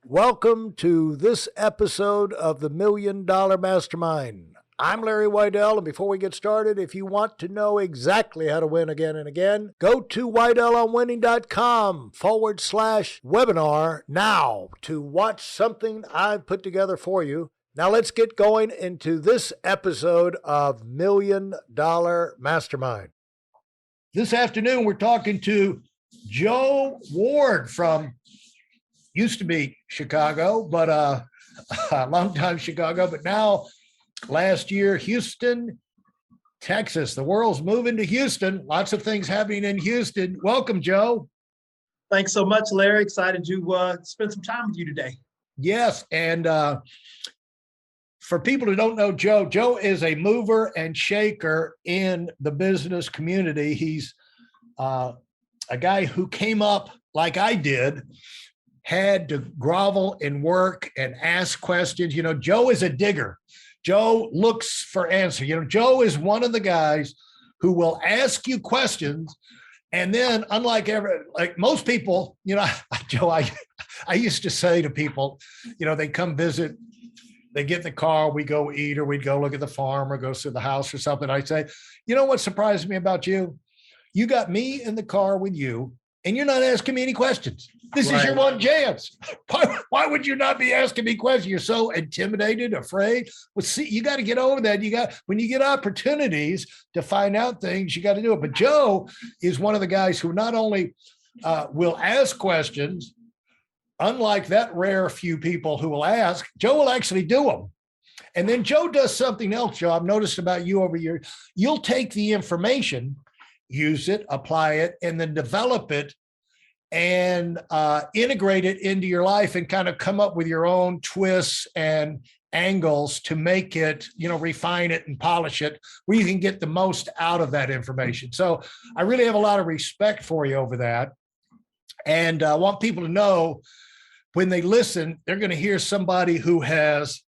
Welcome to this episode of the Million Dollar Mastermind. I'm Larry Weidel, and before we get started, if you want to know exactly how to win again and again, go to weidelonwinning.com/webinar now to watch something I've put together for you. Now let's get going into this episode of Million Dollar Mastermind. This afternoon, we're talking to Joe Ward from used to be Chicago, but a long time Chicago, but now last year, Houston, Texas. The world's moving to Houston. Lots of things happening in Houston. Welcome, Joe. Thanks so much, Larry. Excited to spend some time with you today. Yes, and for people who don't know Joe, Joe is a mover and shaker in the business community. He's a guy who came up like I did, had to grovel and work and ask questions. You know, Joe is a digger. Joe looks for answers. You know, Joe is one of the guys who will ask you questions. And then unlike most people, you know, Joe, I used to say to people, you know, they come visit, they get in the car, we go eat, or we'd go look at the farm or go to the house or something. I'd say, you know what surprised me about you? You got me in the car with you and you're not asking me any questions. This is your one chance. Why would you not be asking me questions? You're so intimidated, afraid. Well, see, you got to get over that. When you get opportunities to find out things, you got to do it. But Joe is one of the guys who not only will ask questions, unlike that rare few people who will ask, Joe will actually do them. And then Joe does something else, Joe, I've noticed about you over here. You'll take the information, use it, apply it, and then develop it and integrate it into your life and kind of come up with your own twists and angles to make it, you know, refine it and polish it where you can get the most out of that information. So I really have a lot of respect for you over that. And I want people to know when they listen, they're going to hear somebody who has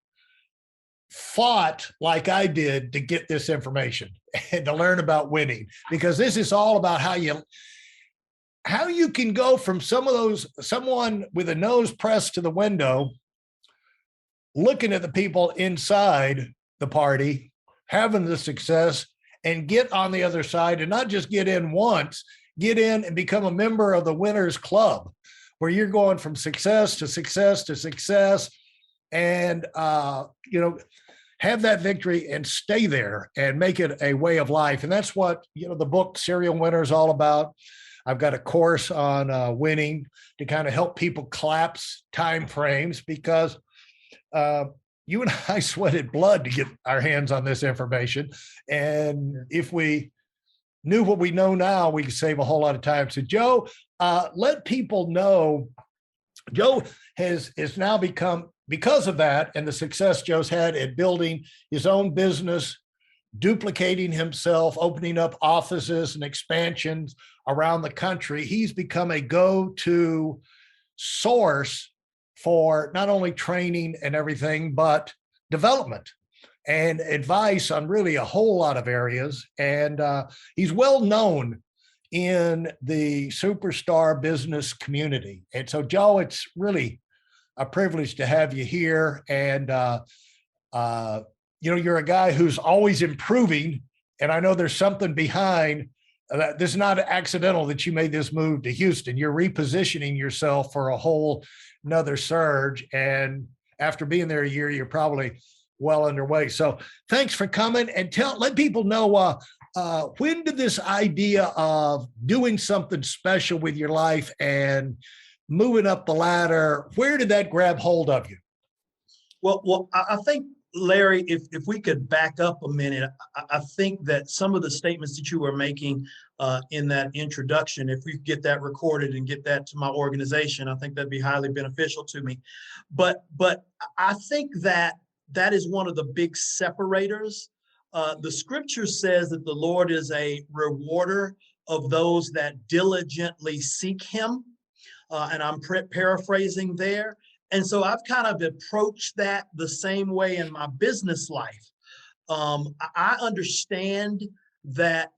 fought like I did to get this information and to learn about winning, because this is all about how you can go from someone with a nose pressed to the window, looking at the people inside the party, having the success, and get on the other side and not just get in once, get in and become a member of the winners club, where you're going from success to success to success and, you know, have that victory and stay there and make it a way of life. And that's what, you know, the book Serial Winner is all about. I've got a course on winning to kind of help people collapse time frames, because you and I sweated blood to get our hands on this information. And if we knew what we know now, we could save a whole lot of time. So Joe, let people know, Joe has now become, because of that and the success Joe's had at building his own business, duplicating himself, opening up offices and expansions around the country, he's become a go-to source for not only training and everything, but development and advice on really a whole lot of areas. And he's well known in the superstar business community. And so, Joe, it's really a privilege to have you here. And you know, you're a guy who's always improving, and I know there's something behind that. This is not accidental that you made this move to Houston. You're repositioning yourself for a whole nother surge, and after being there a year, you're probably well underway. So thanks for coming, and let people know, when did this idea of doing something special with your life and moving up the ladder, where did that grab hold of you? Well, I think, Larry, if we could back up a minute, I think that some of the statements that you were making in that introduction, if we get that recorded and get that to my organization, I think that'd be highly beneficial to me. But I think that is one of the big separators. The scripture says that the Lord is a rewarder of those that diligently seek him. And I'm paraphrasing there. And so I've kind of approached that the same way in my business life. I understand that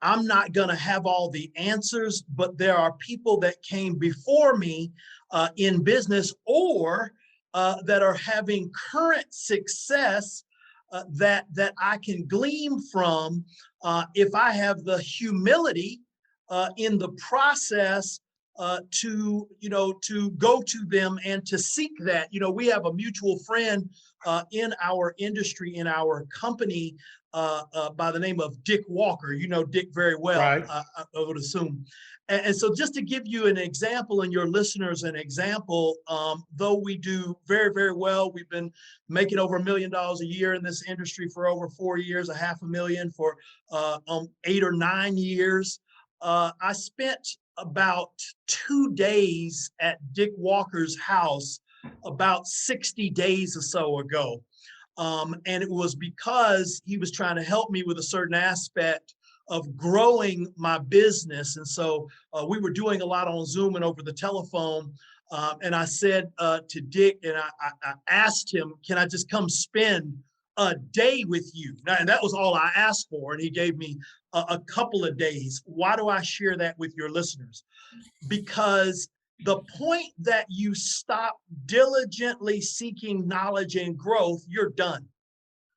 I'm not going to have all the answers, but there are people that came before me in business, or that are having current success that I can glean from if I have the humility in the process to go to them and to seek that. We have a mutual friend in our industry, in our company, by the name of Dick Walker. You know Dick very well, Right. I would assume. And so just to give you an example, and your listeners an example, though we do very, very well, we've been making over $1 million a year in this industry for over 4 years, $500,000 for 8 or 9 years. I spent about 2 days at Dick Walker's house about 60 days or so ago. And it was because he was trying to help me with a certain aspect of growing my business. And so we were doing a lot on Zoom and over the telephone. And I said to Dick, and I asked him, can I just come spend a day with you? And that was all I asked for. And he gave me a couple of days. Why do I share that with your listeners? Because the point that you stop diligently seeking knowledge and growth, you're done.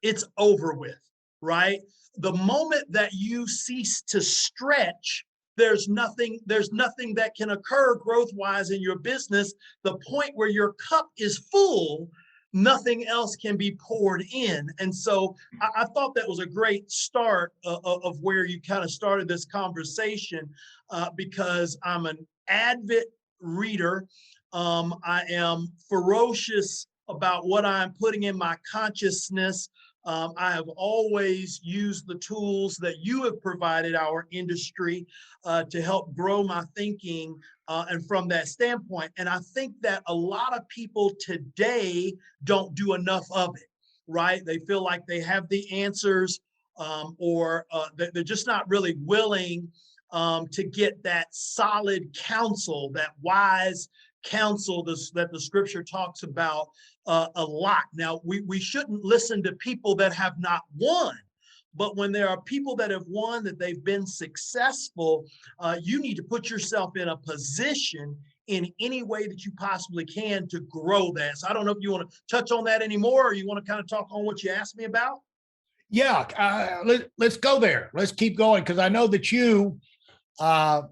It's over with, right? The moment that you cease to stretch, there's nothing that can occur growth-wise in your business. The point where your cup is full, nothing else can be poured in. And so I thought that was a great start of where you kind of started this conversation, because I'm an avid reader. I am ferocious about what I'm putting in my consciousness. I have always used the tools that you have provided our industry to help grow my thinking, and from that standpoint. And I think that a lot of people today don't do enough of it, right? They feel like they have the answers, or they're just not really willing to get that solid counsel, that wise counsel that the scripture talks about a lot. Now, we shouldn't listen to people that have not won, but when there are people that have won, that they've been successful, you need to put yourself in a position in any way that you possibly can to grow that. So I don't know if you want to touch on that anymore, or you want to kind of talk on what you asked me about. Yeah, let's go there. Let's keep going, because I know that you follow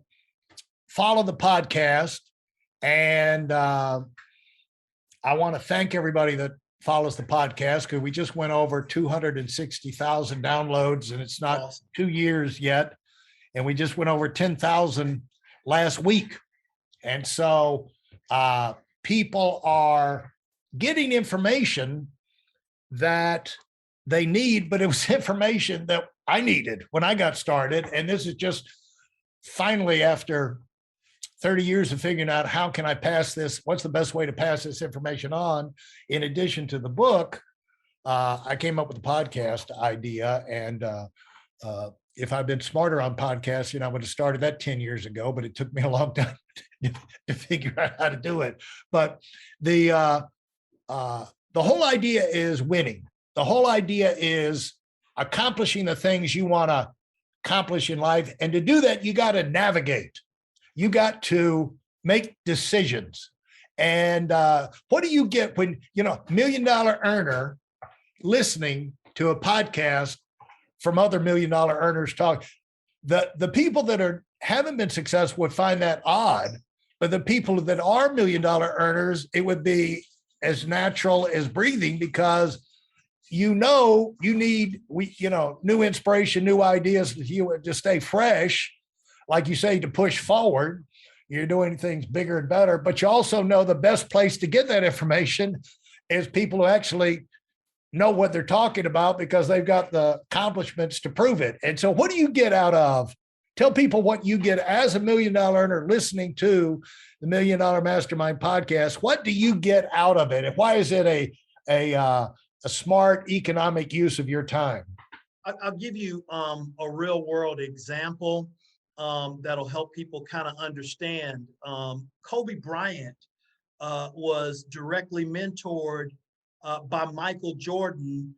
the podcast, and I want to thank everybody that follows the podcast, because we just went over 260,000 downloads, and it's not awesome. 2 years yet. And we just went over 10,000 last week. And so people are getting information that they need, but it was information that I needed when I got started. And this is just finally, after 30 years of figuring out how can I pass this, what's the best way to pass this information on, in addition to the book, I came up with the podcast idea. And if I'd been smarter on podcasts, I would have started that 10 years ago, but it took me a long time to figure out how to do it. But the whole idea is winning. The whole idea is accomplishing the things you want to accomplish in life. And to do that, you got to navigate. You got to make decisions. And what do you get when, $1 million earner listening to a podcast from other $1 million earners talk? The people that haven't been successful would find that odd, but the people that are $1 million earners, it would be as natural as breathing, because you need new inspiration, new ideas to stay fresh. Like you say, to push forward. You're doing things bigger and better, but you also know the best place to get that information is people who actually know what they're talking about, because they've got the accomplishments to prove it. And so what do you get out of, tell people what you get as a $1 million earner listening to the $1 Million Dollar Mastermind podcast. What do you get out of it? And why is it a smart economic use of your time? I'll give you a real world example that'll help people kind of understand. Kobe Bryant was directly mentored by Michael Jordan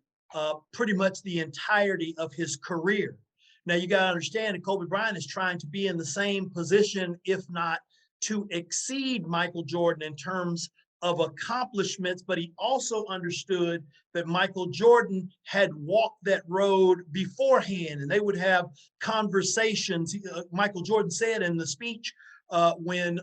pretty much the entirety of his career. Now, you got to understand that Kobe Bryant is trying to be in the same position, if not to exceed Michael Jordan in terms of accomplishments, but he also understood that Michael Jordan had walked that road beforehand, and they would have conversations. Michael Jordan said in the speech when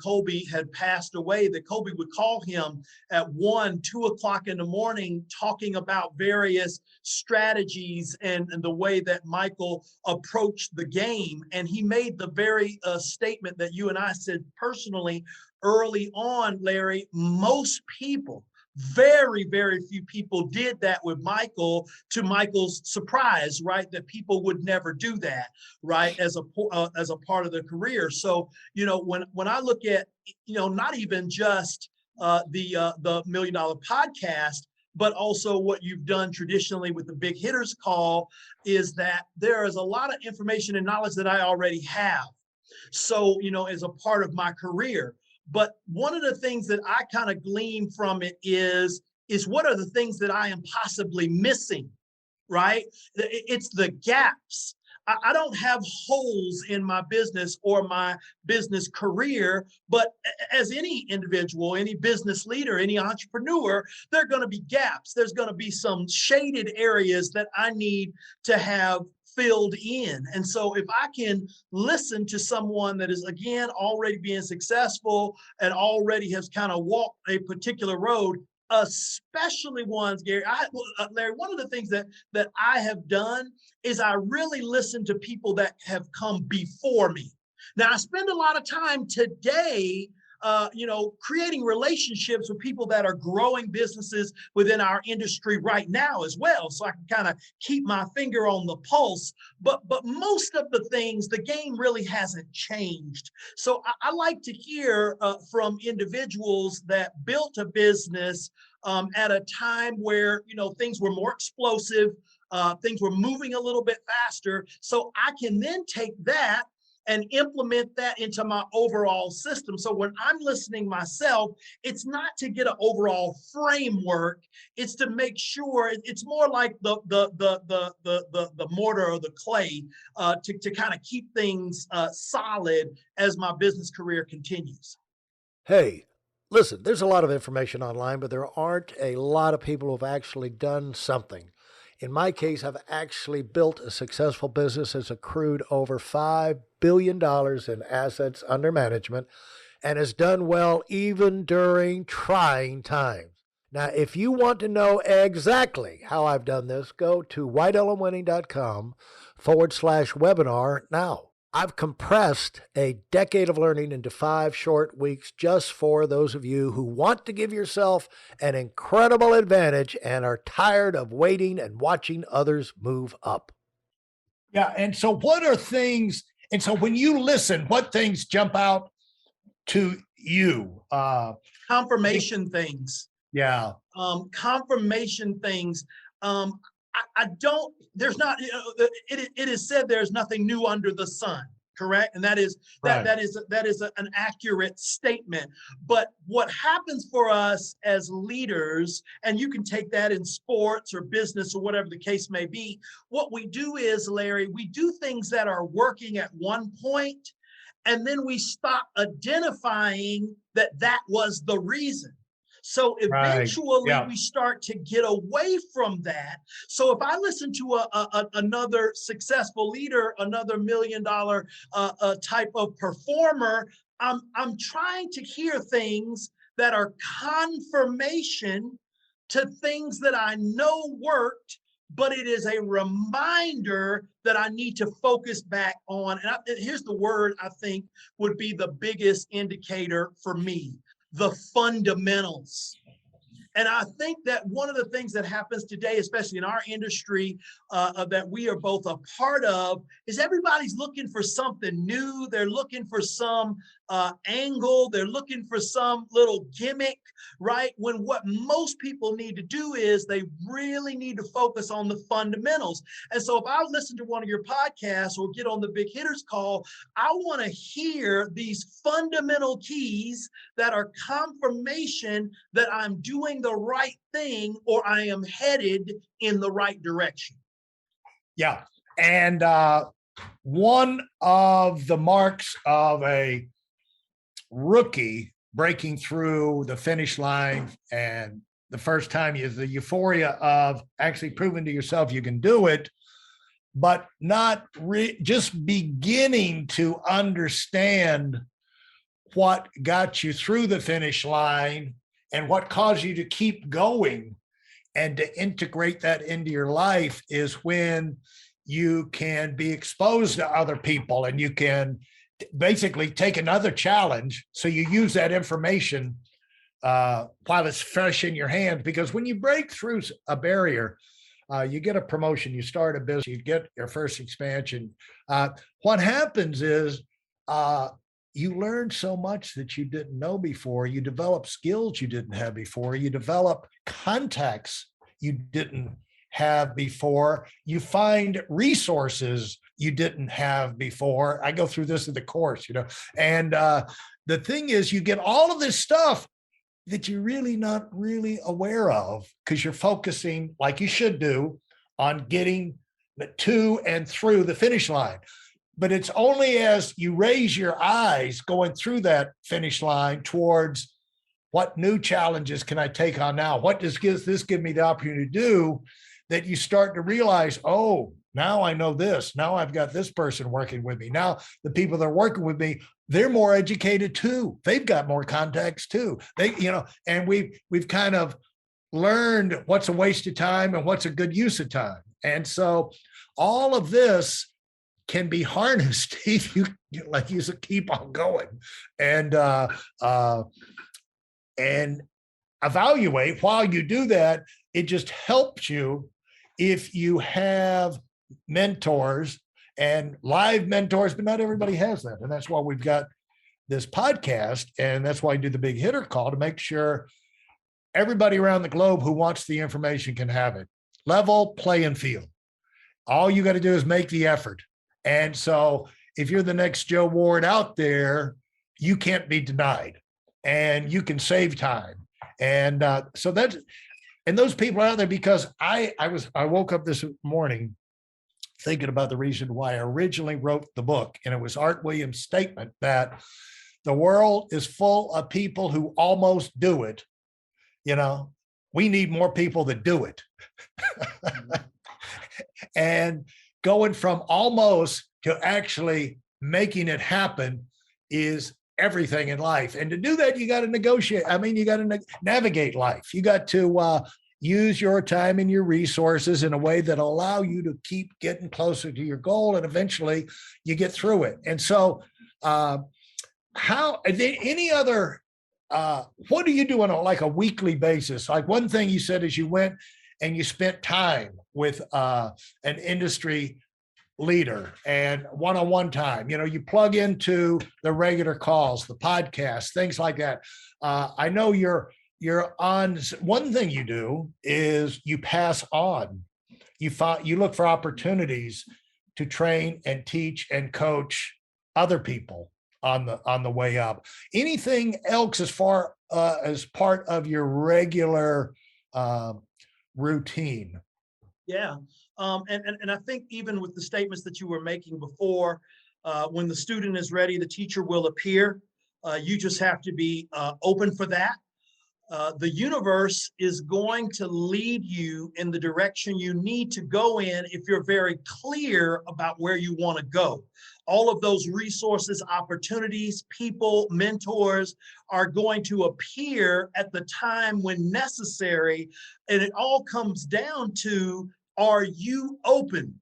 Kobe had passed away, that Kobe would call him at 1, 2 o'clock in the morning, talking about various strategies and the way that Michael approached the game. And he made the very statement that you and I said personally early on, Larry. Most people, very, very few people did that with Michael, to Michael's surprise, right? That people would never do that, right? As a part of their career. So, when I look at, not even just the Million Dollar Podcast, but also what you've done traditionally with the Big Hitters Call, is that there is a lot of information and knowledge that I already have. So, as a part of my career. But one of the things that I kind of glean from it is what are the things that I am possibly missing, right? It's the gaps. I don't have holes in my business or my business career, but as any individual, any business leader, any entrepreneur, there are going to be gaps. There's going to be some shaded areas that I need to have filled in. And so if I can listen to someone that is, again, already being successful and already has kind of walked a particular road, especially ones, Gary, Larry, one of the things that I have done is I really listen to people that have come before me. Now, I spend a lot of time today creating relationships with people that are growing businesses within our industry right now as well. So I can kind of keep my finger on the pulse. But most of the things, the game really hasn't changed. So I like to hear from individuals that built a business at a time where, things were more explosive, things were moving a little bit faster. So I can then take that and implement that into my overall system. So when I'm listening myself, it's not to get an overall framework. It's to make sure it's more like the mortar or the clay to kind of keep things solid as my business career continues. Hey, listen, there's a lot of information online, but there aren't a lot of people who've actually done something. In my case, I've actually built a successful business that's accrued over $5 billion in assets under management and has done well even during trying times. Now, if you want to know exactly how I've done this, go to whiteelementwinning.com/webinar now. I've compressed a decade of learning into 5 short weeks just for those of you who want to give yourself an incredible advantage and are tired of waiting and watching others move up. Yeah. And so what are things, and so when you listen, what things jump out to you? Confirmation things. Yeah. Confirmation things. I don't, there's not, it is said there's nothing new under the sun, correct? And that is, Right. that is an accurate statement. But what happens for us as leaders, and you can take that in sports or business or whatever the case may be, what we do is, Larry, we do things that are working at one point, and then we stop identifying that that was the reason. So eventually we start to get away from that. So if I listen to another successful leader, another $1 million type of performer, I'm trying to hear things that are confirmation to things that I know worked, but it is a reminder that I need to focus back on. And here's the word I think would be the biggest indicator for me: the fundamentals. And I think that one of the things that happens today, especially in our industry that we are both a part of, is everybody's looking for something new. They're looking for some angle. They're looking for some little gimmick, right? When what most people need to do is they really need to focus on the fundamentals. And so if I listen to one of your podcasts or get on the Big Hitters Call, I want to hear these fundamental keys that are confirmation that I'm doing the right thing or I am headed in the right direction. Yeah. And one of the marks of a rookie breaking through the finish line, and the first time is the euphoria of actually proving to yourself you can do it, but not just beginning to understand what got you through the finish line and what caused you to keep going and to integrate that into your life is when you can be exposed to other people and you can basically take another challenge. So you use that information while it's fresh in your hands, because when you break through a barrier, you get a promotion, you start a business, you get your first expansion. What happens is you learn so much that you didn't know before. You develop skills you didn't have before. You develop contacts you didn't have before. You find resources you didn't have before. I go through this in the course, and the thing is, you get all of this stuff that you're really not really aware of because you're focusing, like you should do, on getting to and through the finish line. But it's only as you raise your eyes going through that finish line towards what new challenges can I take on now? What does this give me the opportunity to do, that you start to realize, oh, now I know this. Now I've got this person working with me. Now the people that are working with me, they're more educated too. They've got more contacts too. And we've kind of learned what's a waste of time and what's a good use of time. And so all of this can be harnessed if you keep on going and evaluate. While you do that, it just helps you if you have mentors and live mentors, but not everybody has that. And that's why we've got this podcast. And that's why I do the big hitter call, to make sure everybody around the globe who wants the information can have it. Level playing field. All you got to do is make the effort. And so if you're the next Joe Ward out there, you can't be denied and you can save time. And so that's, and those people out there, because I woke up this morning thinking about the reason why I originally wrote the book. And it was Art Williams' statement that the world is full of people who almost do it. We need more people that do it. And going from almost to actually making it happen is everything in life. And to do that, you got to negotiate. You got to navigate life. You got to use your time and your resources in a way that allow you to keep getting closer to your goal. And eventually you get through it. And so any other, what do you do on a weekly basis? Like, one thing you said is you went and you spent time with an industry leader and one-on-one time. You plug into the regular calls, the podcast, things like that. I know you're on. One thing you do is you pass on. You look for opportunities to train and teach and coach other people on the way up. Anything else as far as part of your regular routine? Yeah. And I think even with the statements that you were making before, when the student is ready, the teacher will appear. You just have to be open for that. The universe is going to lead you in the direction you need to go in if you're very clear about where you want to go. All of those resources, opportunities, people, mentors are going to appear at the time when necessary. And it all comes down to, are you open?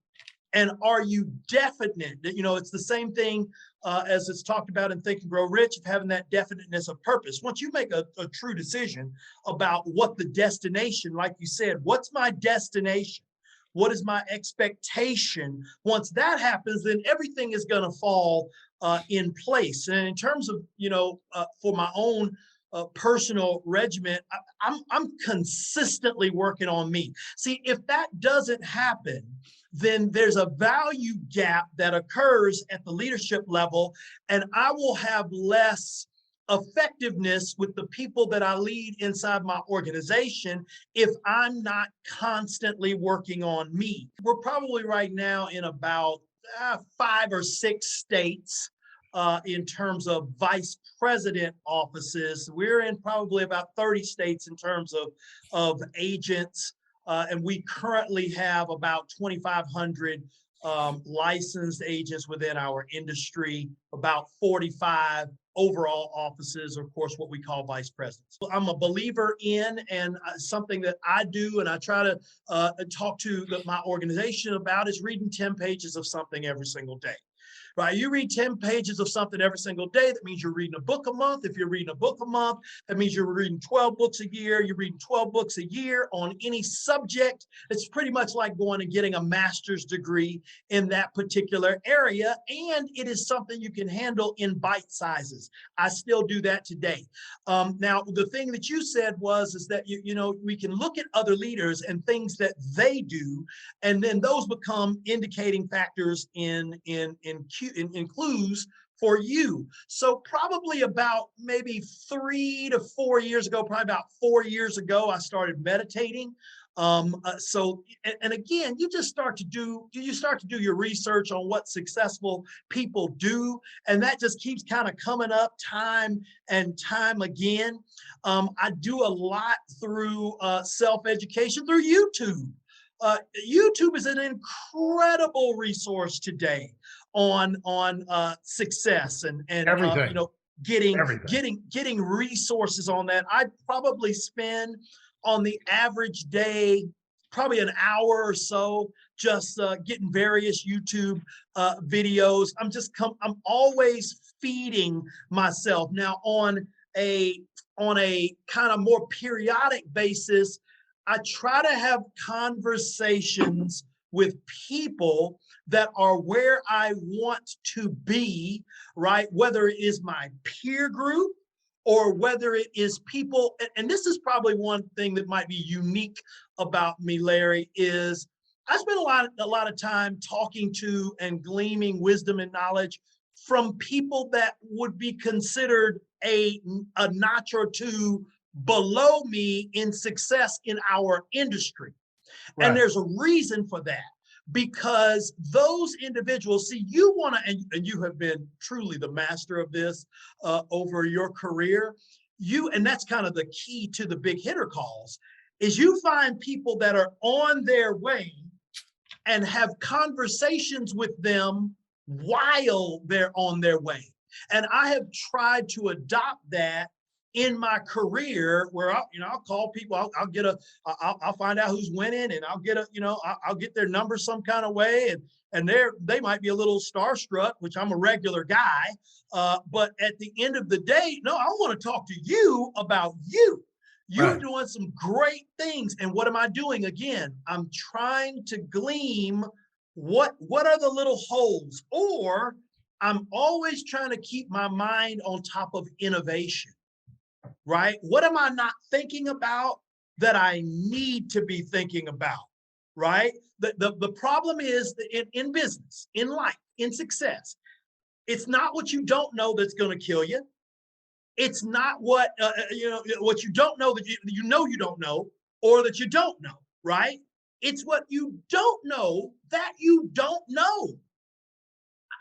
And are you definite? It's the same thing as it's talked about in Think and Grow Rich, of having that definiteness of purpose. Once you make a true decision about what the destination, like you said, what's my destination? What is my expectation? Once that happens, then everything is going to fall in place. And in terms of, for my own personal regiment, I'm consistently working on me. See, if that doesn't happen, then there's a value gap that occurs at the leadership level, and I will have less effectiveness with the people that I lead inside my organization if I'm not constantly working on me. We're probably right now in about 5 or 6 states in terms of vice president offices. We're in probably about 30 states in terms of agents. And we currently have about 2,500 licensed agents within our industry, about 45 overall offices, of course, what we call vice presidents. I'm a believer in, and something that I do and I try to talk to my organization about, is reading 10 pages of something every single day. Right? You read 10 pages of something every single day. That means you're reading a book a month. If you're reading a book a month, that means you're reading 12 books a year. You're reading 12 books a year on any subject. It's pretty much like going and getting a master's degree in that particular area. And it is something you can handle in bite sizes. I still do that today. Now, the thing that you said is that, you know, we can look at other leaders and things that they do, and then those become indicating factors in clues for you. So probably about maybe 3 to 4 years ago, probably about 4 years ago, I started meditating. And again, you start to do your research on what successful people do, and that just keeps kind of coming up time and time again. I do a lot through self-education through YouTube. YouTube is an incredible resource today on success and Everything. you know, getting resources on that. I probably spend on the average day probably an hour or so just getting various YouTube videos. I'm always feeding myself. Now on a kind of more periodic basis, I try to have conversations with people that are where I want to be, right? Whether it is my peer group or whether it is people, and this is probably one thing that might be unique about me, Larry, is I spend a lot of time talking to and gleaming wisdom and knowledge from people that would be considered a notch or two below me in success in our industry. Right. And there's a reason for that, because those individuals, see, you want to, and you have been truly the master of this over your career, and that's kind of the key to the big hitter calls, is you find people that are on their way and have conversations with them while they're on their way. And I have tried to adopt that in my career, where I'll call people, I'll find out who's winning, and I'll get their number some kind of way, and they might be a little starstruck, which I'm a regular guy, but at the end of the day, no, I want to talk to you about you. You're right. Doing some great things, and what am I doing? Again, I'm trying to glean what are the little holes, or I'm always trying to keep my mind on top of innovation. Right? What am I not thinking about that I need to be thinking about? Right? The problem is that in business, in life, in success, it's not what you don't know that's going to kill you. It's not what what you don't know that you know you don't know, or that you don't know. Right? It's what you don't know that you don't know.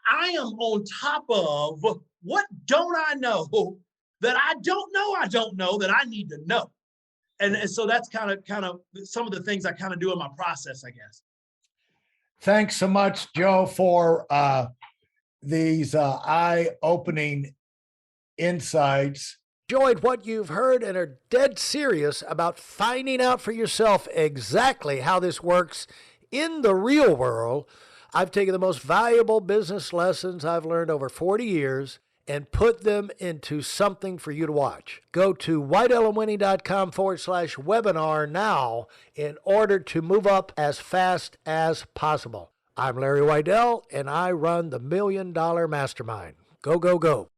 I am on top of what don't I know that I don't know that I need to know. And so that's kind of some of the things I kind of do in my process, I guess. Thanks so much, Joe, for these eye-opening insights. Enjoyed what you've heard and are dead serious about finding out for yourself exactly how this works in the real world. I've taken the most valuable business lessons I've learned over 40 years and put them into something for you to watch. Go to whiteelementary.com/webinar now in order to move up as fast as possible. I'm Larry Weidel, and I run the Million Dollar Mastermind. Go, go, go.